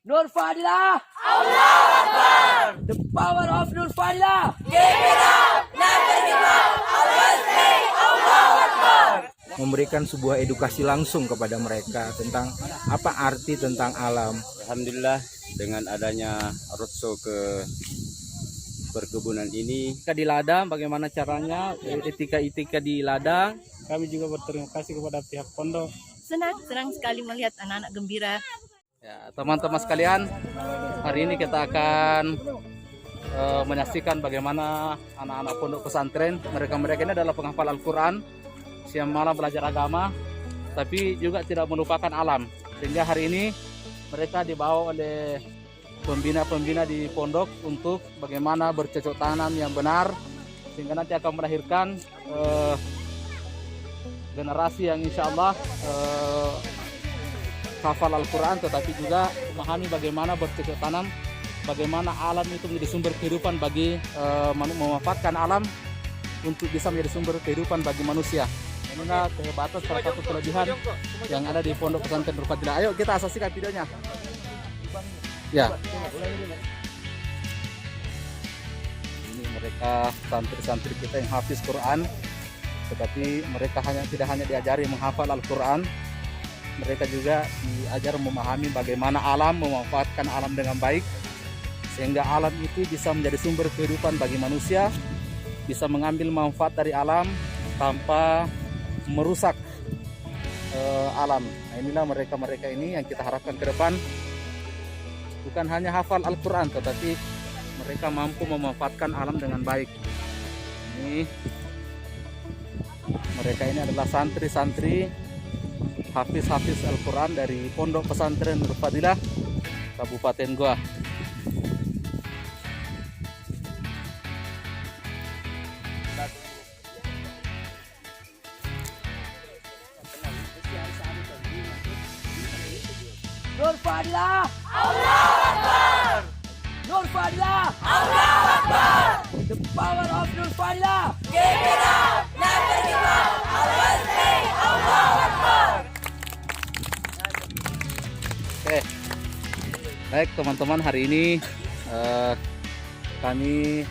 Nur Fadilah. Allahu Akbar. The power of Nur Fadilah. Keep it up, never give up. Always say Allahu Akbar. Memberikan sebuah edukasi langsung kepada mereka tentang apa arti tentang alam. Alhamdulillah dengan adanya roadshow ke perkebunan ini. Etika di ladang, bagaimana caranya, etika-etika di ladang. Kami juga berterima kasih kepada pihak pondok. Senang sekali melihat anak-anak gembira. Ya, teman-teman sekalian, hari ini kita akan menyaksikan bagaimana anak-anak pondok pesantren. Mereka ini adalah penghafal Al-Quran, siang malam belajar agama, tapi juga tidak melupakan alam. Sehingga hari ini mereka dibawa oleh pembina-pembina di pondok untuk bagaimana bercocok tanam yang benar, sehingga nanti akan melahirkan generasi yang insya Allah hafal Al-Quran, tetapi juga memahami bagaimana bercocok tanam, bagaimana alam itu menjadi sumber kehidupan bagi memanfaatkan alam untuk bisa menjadi sumber kehidupan bagi manusia. Inilah kehebatan salah satu kelebihan yang ada di Pondok Pesantren Nur Fadilah. Ayo kita saksikan videonya. Ya. Ini mereka santri-santri kita yang hafiz Quran, tetapi mereka tidak hanya diajari menghafal Al-Quran, mereka juga diajar memahami bagaimana alam, memanfaatkan alam dengan baik, sehingga alam itu bisa menjadi sumber kehidupan bagi manusia, bisa mengambil manfaat dari alam tanpa merusak alam. Nah, inilah mereka ini yang kita harapkan ke depan, bukan hanya hafal Al-Quran, tetapi mereka mampu memanfaatkan alam dengan baik. Ini mereka ini adalah santri-santri hafiz Al-Quran dari Pondok Pesantren Nur Fadilah, Kabupaten Goa. Nur Fadilah. Allahu Akbar. Nur Fadilah. Allahu Akbar. The power of Nur Fadilah. Keep it up, never give up. Always say Allahu Akbar. Oke, baik teman-teman, hari ini kami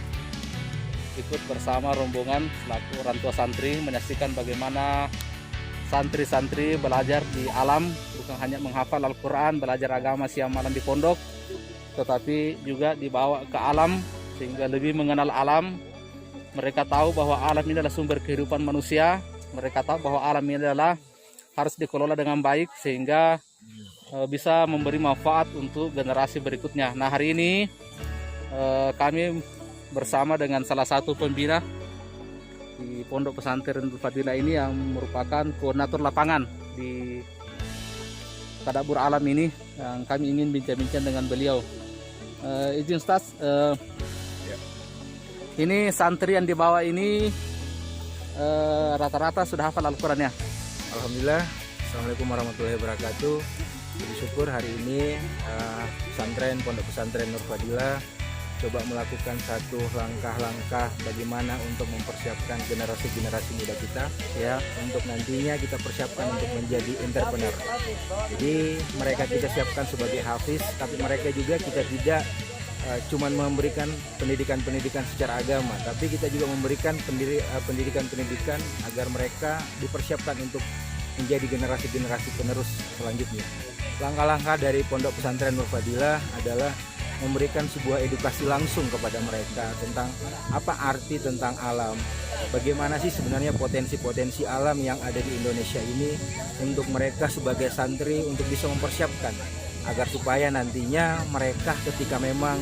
ikut bersama rombongan selaku orang tua santri menyaksikan bagaimana santri-santri belajar di alam, bukan hanya menghafal Al-Quran, belajar agama siang malam di pondok, tetapi juga dibawa ke alam sehingga lebih mengenal alam. Mereka tahu bahwa alam ini adalah sumber kehidupan manusia, mereka tahu bahwa alam ini adalah harus dikelola dengan baik sehingga bisa memberi manfaat untuk generasi berikutnya. Nah, hari ini kami bersama dengan salah satu pembina di Pondok Pesantren Nur Fadilah ini yang merupakan koordinator lapangan di Tadabbur Alam ini, yang kami ingin bincang-bincang dengan beliau. Izin Ustaz, ini santri yang dibawa ini rata-rata sudah hafal Al-Quran ya? Alhamdulillah. Assalamualaikum warahmatullahi wabarakatuh. Bersyukur hari ini pesantren Pondok Pesantren Nur Fadilah coba melakukan satu langkah-langkah bagaimana untuk mempersiapkan generasi-generasi muda kita, ya, untuk nantinya kita persiapkan untuk menjadi entrepreneur. Jadi mereka kita siapkan sebagai hafiz, tapi mereka juga kita tidak cuma memberikan pendidikan secara agama, tapi kita juga memberikan pendidikan agar mereka dipersiapkan untuk menjadi generasi-generasi penerus selanjutnya. Langkah-langkah dari Pondok Pesantren Nur Fadilah adalah memberikan sebuah edukasi langsung kepada mereka tentang apa arti tentang alam, bagaimana sih sebenarnya potensi-potensi alam yang ada di Indonesia ini, untuk mereka sebagai santri untuk bisa mempersiapkan agar supaya nantinya mereka ketika memang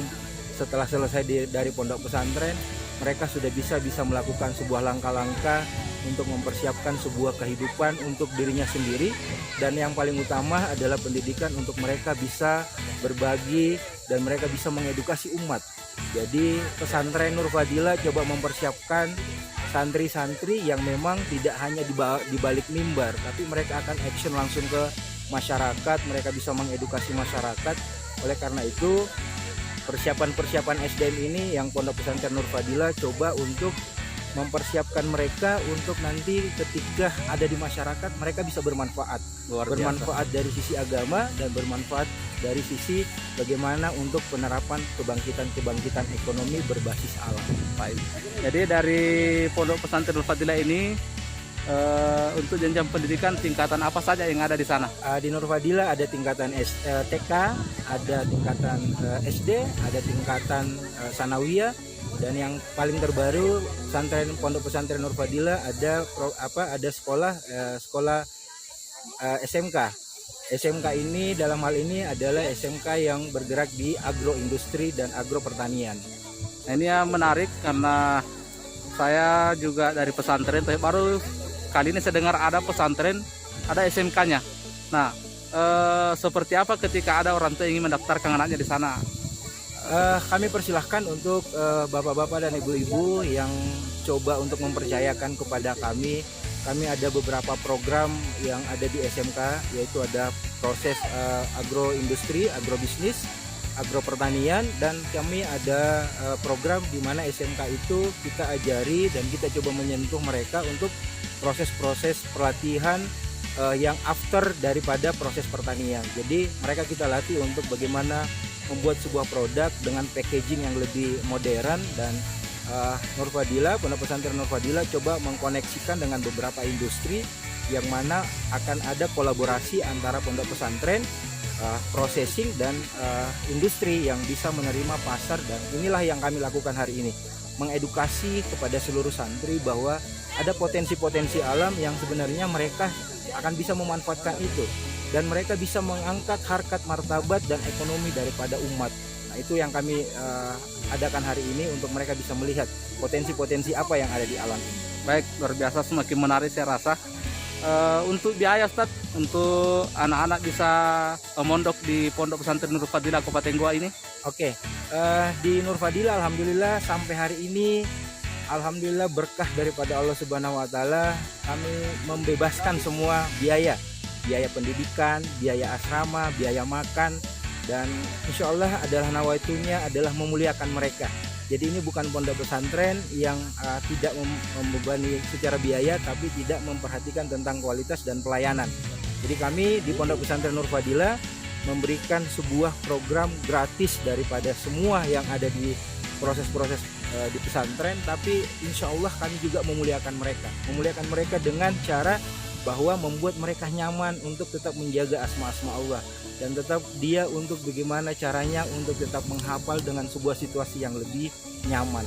setelah selesai dari pondok pesantren, mereka sudah bisa melakukan sebuah langkah-langkah untuk mempersiapkan sebuah kehidupan untuk dirinya sendiri, dan yang paling utama adalah pendidikan untuk mereka bisa berbagi dan mereka bisa mengedukasi umat. Jadi pesantren Nur Fadilah coba mempersiapkan santri-santri yang memang tidak hanya di balik mimbar, tapi mereka akan action langsung ke masyarakat, mereka bisa mengedukasi masyarakat. Oleh karena itu persiapan SDM ini yang Pondok Pesantren Nur Fadilah coba untuk mempersiapkan mereka untuk nanti ketika ada di masyarakat mereka bisa bermanfaat. Luar biasa. Bermanfaat dari sisi agama dan bermanfaat dari sisi bagaimana untuk penerapan kebangkitan ekonomi berbasis alam. Baik. Jadi dari Pondok Pesantren Nur Fadilah ini untuk jenjang pendidikan tingkatan apa saja yang ada di sana? Di Nur Fadilah ada tingkatan TK, ada tingkatan SD, ada tingkatan sanawiyah, dan yang paling terbaru Pondok Pesantren Nur Fadilah ada sekolah SMK. SMK ini dalam hal ini adalah SMK yang bergerak di agroindustri dan agropertanian. Nah, ini yang menarik karena saya juga dari pesantren, tapi baru kali ini saya dengar ada pesantren, ada SMK-nya. Nah, seperti apa ketika ada orang tua yang ingin mendaftarkan anaknya di sana? Kami persilahkan untuk bapak-bapak dan ibu-ibu yang coba untuk mempercayakan kepada kami. Kami ada beberapa program yang ada di SMK, yaitu ada proses agroindustri, agrobisnis, agropertanian, dan kami ada program di mana SMK itu kita ajari dan kita coba menyentuh mereka untuk proses-proses pelatihan yang after daripada proses pertanian. Jadi mereka kita latih untuk bagaimana membuat sebuah produk dengan packaging yang lebih modern, dan Nur Fadilah, Pondok Pesantren Nur Fadilah coba mengkoneksikan dengan beberapa industri yang mana akan ada kolaborasi antara pondok pesantren, processing dan industri yang bisa menerima pasar. Dan inilah yang kami lakukan hari ini, mengedukasi kepada seluruh santri bahwa ada potensi-potensi alam yang sebenarnya mereka akan bisa memanfaatkan itu, dan mereka bisa mengangkat harkat martabat dan ekonomi daripada umat. Nah, itu yang kami adakan hari ini untuk mereka bisa melihat potensi-potensi apa yang ada di alam ini. Baik, luar biasa, semakin menarik saya rasa. Untuk biaya Ustaz, untuk anak-anak bisa mondok di Pondok Pesantren Nur Fadilah Kabupaten Goa ini? Oke, di Nur Fadilah alhamdulillah sampai hari ini, alhamdulillah berkah daripada Allah Subhanahu wa taala, kami membebaskan semua biaya pendidikan, biaya asrama, biaya makan, dan insya Allah adalah nawaitunya adalah memuliakan mereka. Jadi ini bukan pondok pesantren yang tidak membebani secara biaya, tapi tidak memperhatikan tentang kualitas dan pelayanan. Jadi kami di Pondok Pesantren Nur Fadilah memberikan sebuah program gratis daripada semua yang ada di proses-proses di pesantren, tapi insya Allah kami juga memuliakan mereka dengan cara bahwa membuat mereka nyaman untuk tetap menjaga asma-asma Allah, dan tetap dia untuk bagaimana caranya untuk tetap menghafal dengan sebuah situasi yang lebih nyaman.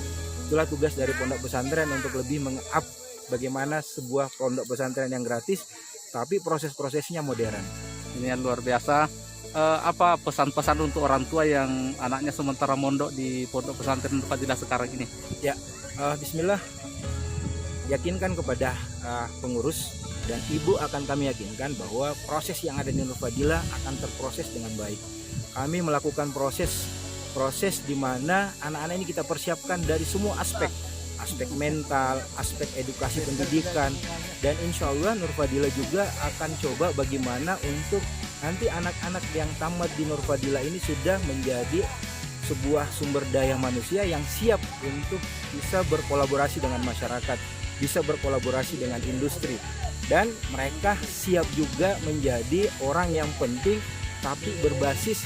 Itulah tugas dari pondok pesantren, untuk lebih meng-up bagaimana sebuah pondok pesantren yang gratis tapi proses-prosesnya modern. Ini yang luar biasa. Apa pesan-pesan untuk orang tua yang anaknya sementara mondok di Pondok Pesantren Nur Fadilah sekarang ini? Ya, bismillah, yakinkan kepada pengurus, dan ibu akan kami yakinkan bahwa proses yang ada di Nur Fadilah akan terproses dengan baik. Kami melakukan proses di mana anak-anak ini kita persiapkan dari semua aspek mental, aspek edukasi pendidikan, dan insya Allah Nur Fadilah juga akan coba bagaimana untuk nanti anak-anak yang tamat di Nur Fadilah ini sudah menjadi sebuah sumber daya manusia yang siap untuk bisa berkolaborasi dengan masyarakat, bisa berkolaborasi dengan industri, dan mereka siap juga menjadi orang yang penting tapi berbasis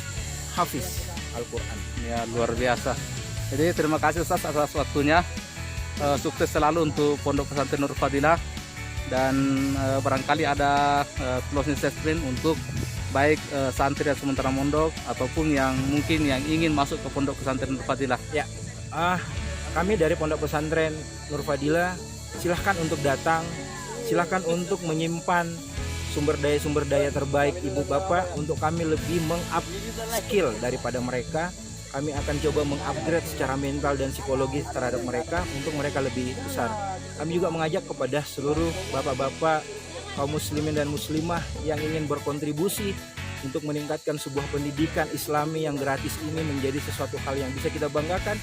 hafiz Al-Quran. Ya, luar biasa. Jadi terima kasih Ustaz atas waktunya. Sukses selalu untuk Pondok Pesantren Nur Fadilah, dan barangkali ada closing statement untuk baik santri yang sementara mondok ataupun yang mungkin yang ingin masuk ke Pondok Pesantren Nur Fadilah. Ya, kami dari Pondok Pesantren Nur Fadilah silahkan untuk datang, silahkan untuk menyimpan sumber daya terbaik ibu bapak untuk kami lebih meng-up skill daripada mereka. Kami akan coba mengupgrade secara mental dan psikologis terhadap mereka untuk mereka lebih besar. Kami juga mengajak kepada seluruh bapak-bapak, kaum muslimin dan muslimah yang ingin berkontribusi untuk meningkatkan sebuah pendidikan Islami yang gratis ini menjadi sesuatu hal yang bisa kita banggakan.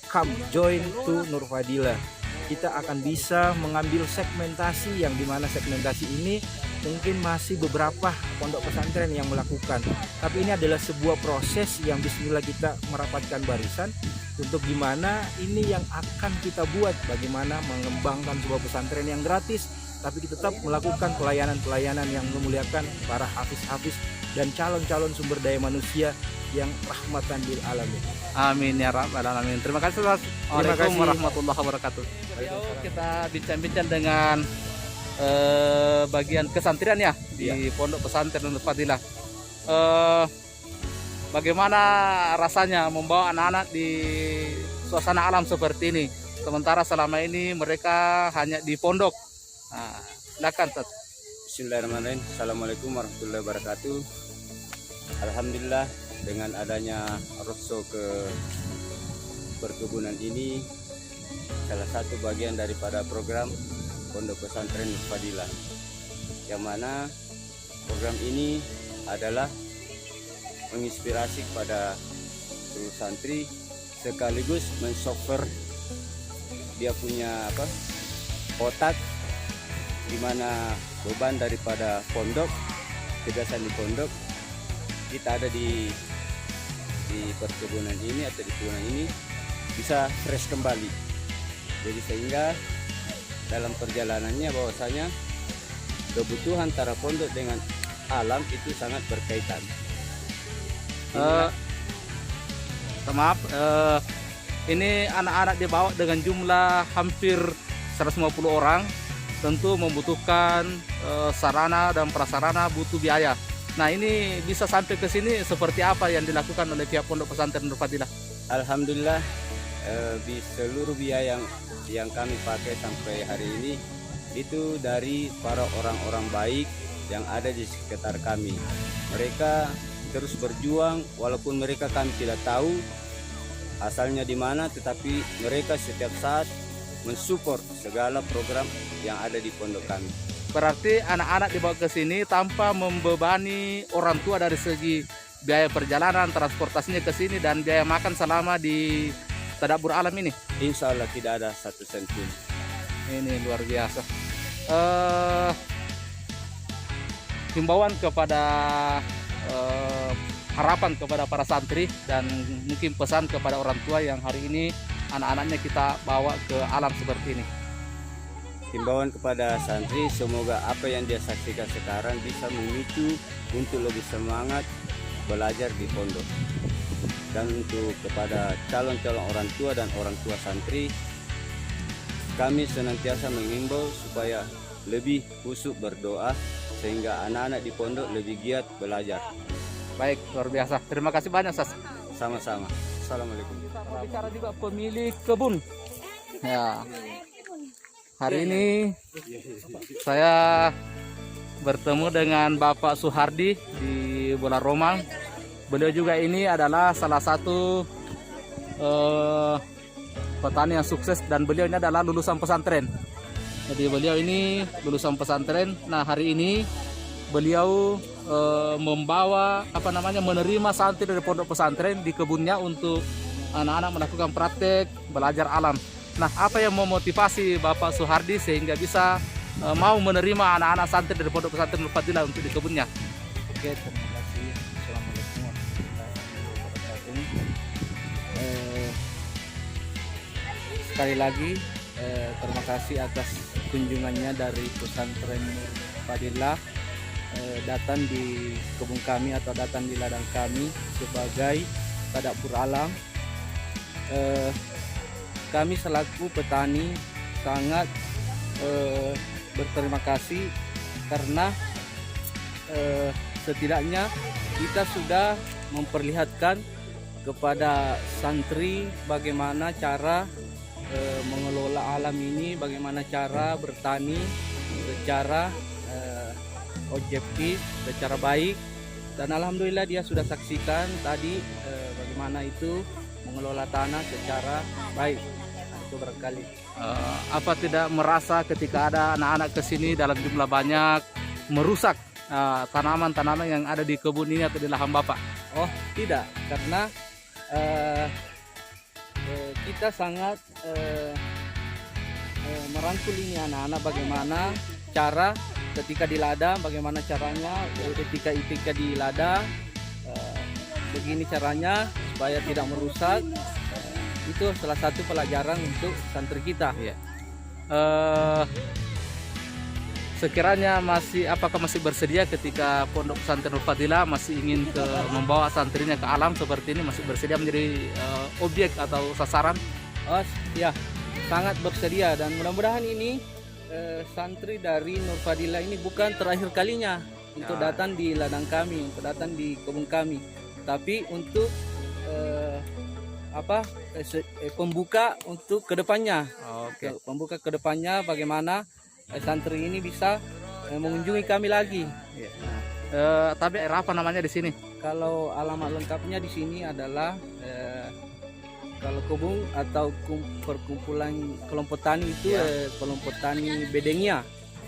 Come join to Nur Fadilah. Kita akan bisa mengambil segmentasi yang dimana segmentasi ini mungkin masih beberapa pondok pesantren yang melakukan, tapi ini adalah sebuah proses yang bismillah kita merapatkan barisan untuk gimana ini yang akan kita buat, bagaimana mengembangkan sebuah pesantren yang gratis, tapi kita tetap melakukan pelayanan-pelayanan yang memuliakan para hafiz-hafiz dan calon-calon sumber daya manusia yang rahmatan lil alamin. Amin ya rabbal alamin. Terima kasih Ustaz. Assalamualaikum warahmatullahi wabarakatuh. Kita bincang-bincang dengan bagian kesantrian ya di Pondok Pesantren Nur Fadilah. Bagaimana rasanya membawa anak-anak di suasana alam seperti ini? Sementara selama ini mereka hanya di pondok. Nah, silakan Ustaz. Bismillahirrahmanirrahim. Assalamualaikum warahmatullahi wabarakatuh. Alhamdulillah, dengan adanya roadshow ke perkebunan ini salah satu bagian daripada program Pondok Pesantren Nur Fadilah, yang mana program ini adalah menginspirasi kepada seluruh santri sekaligus mensoftware dia punya otak, di mana beban daripada pondok, tugasan di pondok, kita ada di perkebunan ini atau di kebunan ini bisa fresh kembali. Jadi sehingga dalam perjalanannya bahwasanya kebutuhan antara pondok dengan alam itu sangat berkaitan. Maaf, ini anak-anak dibawa dengan jumlah hampir 150 orang, tentu membutuhkan sarana dan prasarana, butuh biaya. Nah, ini bisa sampai ke sini seperti apa yang dilakukan oleh pihak Pondok Pesantren Nur Fadilah? Alhamdulillah, di seluruh biaya yang kami pakai sampai hari ini itu dari para orang-orang baik yang ada di sekitar kami. Mereka terus berjuang walaupun mereka kami tidak tahu asalnya di mana, tetapi mereka setiap saat mensupport segala program yang ada di pondok kami. Berarti anak-anak dibawa ke sini tanpa membebani orang tua dari segi biaya perjalanan, transportasinya ke sini, dan biaya makan selama di Tadabbur Alam ini. Insya Allah tidak ada satu sen pun. Ini luar biasa. Himbauan kepada harapan kepada para santri dan mungkin pesan kepada orang tua yang hari ini anak-anaknya kita bawa ke alam seperti ini. Himbauan kepada santri, semoga apa yang dia saksikan sekarang bisa memicu untuk lebih semangat belajar di pondok. Dan untuk kepada calon-calon orang tua dan orang tua santri, kami senantiasa mengimbau supaya lebih khusyuk berdoa sehingga anak-anak di pondok lebih giat belajar. Baik, luar biasa. Terima kasih banyak, Sas. Sama-sama. Assalamualaikum. Kita bicara juga pemilik kebun. Ya. Hari ini saya bertemu dengan Bapak Suhardi di Bola Romang. Beliau juga ini adalah salah satu petani yang sukses, dan beliau ini adalah lulusan pesantren. Jadi beliau ini lulusan pesantren. Nah, hari ini beliau membawa menerima santri dari pondok pesantren di kebunnya untuk anak-anak melakukan praktek belajar alam. Nah, apa yang memotivasi Bapak Suhardi sehingga bisa mau menerima anak-anak santri dari pondok pesantren Nur Fadilah untuk di kebunnya? Oke, terima kasih. Assalamualaikum warahmatullahi wabarakatuh. Sekali lagi terima kasih atas kunjungannya dari pesantren Nur Fadilah datang di kebun kami atau datang di ladang kami sebagai Tadabbur Alam. Kami selaku petani sangat berterima kasih karena setidaknya kita sudah memperlihatkan kepada santri bagaimana cara mengelola alam ini, bagaimana cara bertani secara objektif, secara baik, dan alhamdulillah dia sudah saksikan tadi bagaimana itu mengelola tanah secara baik. Nah, itu barangkali. Apa tidak merasa ketika ada anak-anak ke sini dalam jumlah banyak merusak tanaman-tanaman yang ada di kebun ini atau di lahan Bapak? Oh, tidak, karena kita sangat merangkul ini anak-anak bagaimana cara ketika di ladang, bagaimana caranya ketika di ladang, begini caranya supaya tidak merusak. itu salah satu pelajaran untuk santri kita. Iya. Sekiranya apakah masih bersedia ketika Pondok Pesantren Nur Fadilah masih ingin membawa santrinya ke alam seperti ini, masih bersedia menjadi objek atau sasaran? Oh ya, sangat bersedia, dan mudah-mudahan ini santri dari Nur Fadilah ini bukan terakhir kalinya untuk datang di ladang kami, untuk datang di kebun kami, tapi untuk pembuka untuk kedepannya. Oke. Pembuka kedepannya bagaimana santri ini bisa mengunjungi kami lagi. Tapi apa namanya di sini? Kalau alamat lengkapnya di sini adalah kalau kebun atau perkumpulan kelompok tani itu kelompok tani Bedengia.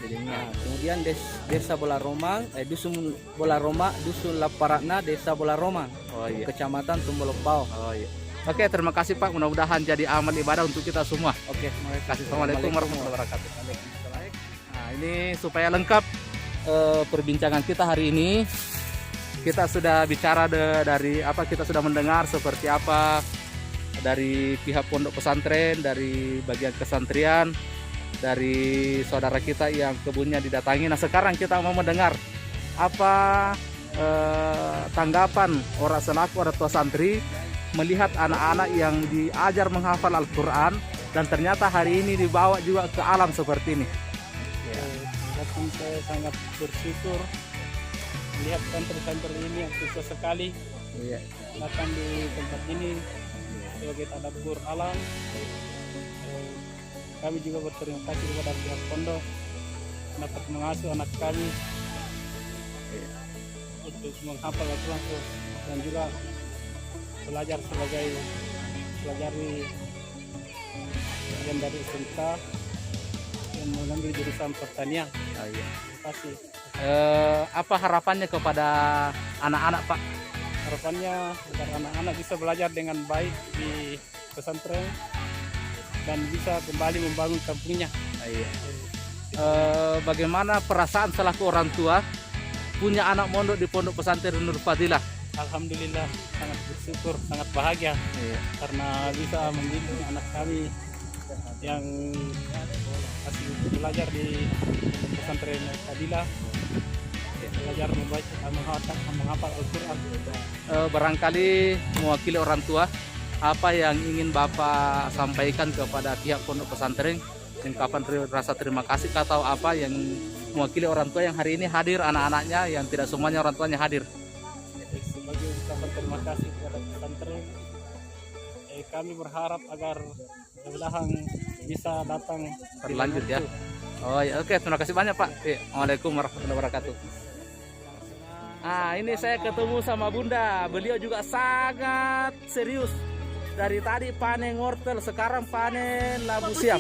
Nah, kemudian desa Bola Romang, dusun Bola Roma, dusun Laparatna, desa Bola Romang, kecamatan Tumbolopao. Oke, terima kasih Pak. Mudah-mudahan jadi amal ibadah untuk kita semua. Oke, terima kasih. Assalamualaikum warahmatullahi wabarakatuh. Nah, ini supaya lengkap perbincangan kita hari ini. Kita sudah bicara kita sudah mendengar seperti apa dari pihak pondok pesantren, dari bagian kesantrian, dari saudara kita yang kebunnya didatangi. Nah, sekarang kita mau mendengar apa tanggapan orang selaku orang tua santri melihat anak-anak yang diajar menghafal Al-Quran dan ternyata hari ini dibawa juga ke alam seperti ini. Saya sangat bersyukur melihat santri-santri ini yang susah sekali datang di tempat ini sebagai tadabbur alam. Kami juga berterima kasih kepada pihak pondok dapat mengasuh anak kami untuk menghafal Al-Quran dan juga belajar sebagai pelajari yang dari SMK yang mengambil jurusan pertanian. Terima kasih. Apa harapannya kepada anak-anak Pak? Harapannya agar anak-anak bisa belajar dengan baik di pesantren dan bisa kembali membangun kampungnya. Bagaimana perasaan selaku orang tua punya anak mondok di Pondok Pesantren Nur Fadilah? Alhamdulillah, sangat bersyukur, sangat bahagia karena bisa mendidik anak kami yang masih belajar di pesantren Nur Fadilah, belajar membaca, menghafal Al-Quran. Barangkali mewakili orang tua, apa yang ingin Bapak sampaikan kepada pihak pondok pesantren, ungkapan rasa terima kasih atau apa yang mewakili orang tua yang hari ini hadir, anak-anaknya yang tidak semuanya orang tuanya hadir? Sebagai ucapan terima kasih kepada pesantren, kami berharap agar mudah-mudahan bisa datang berlanjut ya. Oh ya, oke, terima kasih banyak Pak. Assalamualaikum warahmatullahi wabarakatuh. Nah, ini saya ketemu sama Bunda. Beliau juga sangat serius. Dari tadi panen wortel, sekarang panen labu siam.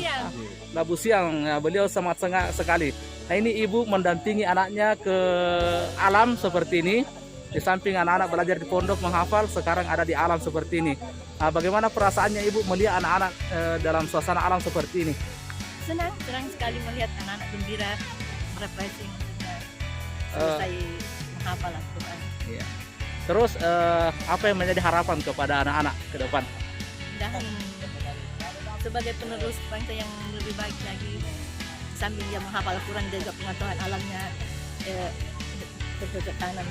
Labu siang, ya, beliau sangat sekali. Nah, ini ibu mendampingi anaknya ke alam seperti ini. Di samping anak-anak belajar di pondok menghafal, sekarang ada di alam seperti ini. Nah, bagaimana perasaannya ibu melihat anak-anak dalam suasana alam seperti ini? Senang sekali melihat anak-anak gembira, refreshing, selesai menghafal Al-Quran. Iya. Terus apa yang menjadi harapan kepada anak-anak ke depan? Dan sebagai penerus bangsa yang lebih baik lagi, sambil dia menghafal Al-Quran dan juga pengetahuan alamnya bercocok tanam.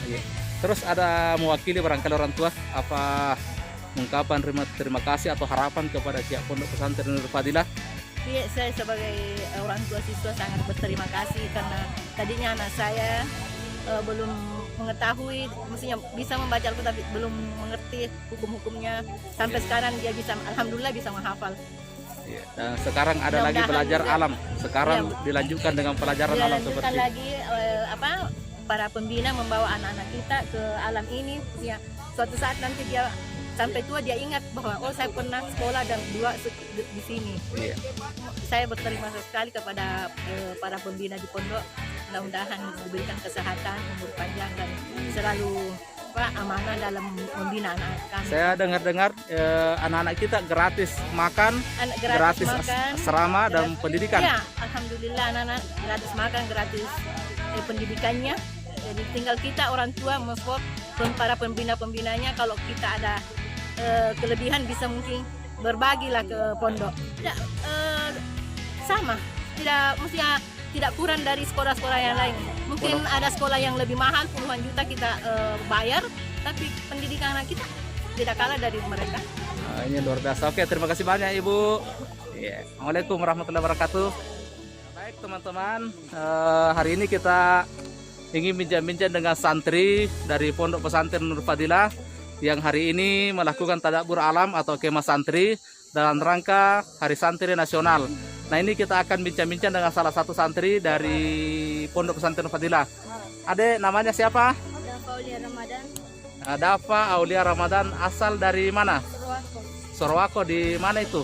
Iya. Terus ada mewakili barangkali orang tua, apa ungkapan terima kasih atau harapan kepada pihak Pondok Pesantren Nur Fadilah? Iya, saya sebagai orang tua siswa sangat berterima kasih karena tadinya anak saya belum mengetahui, mestinya bisa membaca Al-Quran tapi belum mengerti hukum-hukumnya. Sampai sekarang dia bisa, alhamdulillah bisa menghafal. Iya. Dan sekarang ada lagi belajar alam. Sekarang dilanjutkan dengan pelajaran alam seperti ini. Lagi para pembina membawa anak-anak kita ke alam ini. Ya, suatu saat nanti dia sampai tua dia ingat bahwa saya pernah sekolah dan dua di sini. Iya. Saya berterima kasih sekali kepada para pembina di pondok. Mudah-mudahan diberikan kesehatan, umur panjang dan selalu amanah dalam membina anak kami. Saya dengar-dengar anak-anak kita gratis makan, gratis asrama dan pendidikan. Ya, alhamdulillah anak-anak gratis makan, gratis pendidikannya. Jadi tinggal kita orang tua mensupport para pembina-pembinanya. Kalau kita ada kelebihan bisa mungkin berbagilah ke pondok. Tidak sama, tidak maksudnya tidak kurang dari sekolah-sekolah yang lain. Mungkin ada sekolah yang lebih mahal, puluhan juta kita bayar, tapi pendidikan anak kita tidak kalah dari mereka. Ini luar biasa. Oke, terima kasih banyak Ibu. Assalamualaikum warahmatullahi wabarakatuh. Baik teman-teman, hari ini kita ingin bincang-bincang dengan santri dari Pondok Pesantren Nur Fadilah yang hari ini melakukan tadabbur alam atau kemah santri dalam rangka Hari Santri Nasional. Nah, ini kita akan bincang-bincang dengan salah satu santri dari Pondok Pesantren Nur Fadilah. Adek, namanya siapa? Dafa Aulia Ramadan, Dafa Aulia Ramadan, asal dari mana? Purwako, Sorowako, di mana itu?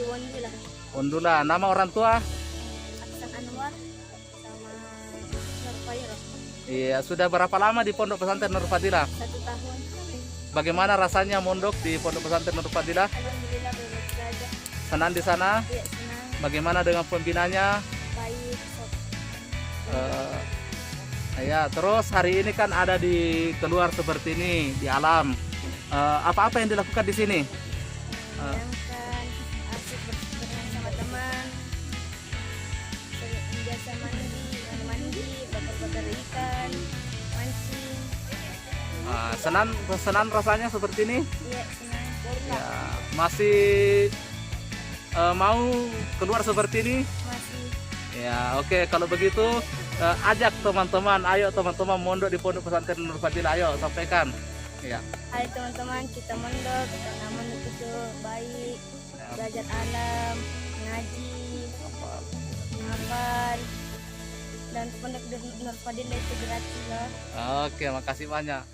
di Wondila, Undula. Nama orang tua? Aksan Anwar, sama Nur Fairo. Iya, sudah berapa lama di Pondok Pesantren Nur Fadilah? 1 tahun. Bagaimana rasanya mondok di Pondok Pesantren Nur Fadilah? Alhamdulillah baik saja. Senang di sana? Iya, senang, Bagaimana dengan pembinanya? baik, sok. Ya, terus hari ini kan ada di keluar seperti ini di alam. Apa-apa yang dilakukan di sini? Sedangkan asik berenang sama teman, biasa mandi, bakar-bakar ikan, mancing. Senang rasanya seperti ini? Iya, senang. Ya, masih mau keluar seperti ini? Masih. Ya, oke. Kalau begitu ajak teman-teman, ayo teman-teman mondok di Pondok Pesantren Nur Fadilah, ayo sampaikan. Ya. Hai teman-teman, kita mondok, karena mondok itu baik, belajar alam, ngaji, menghafal, dan pondok Nur Fadilah itu gratis loh. Oke, makasih banyak.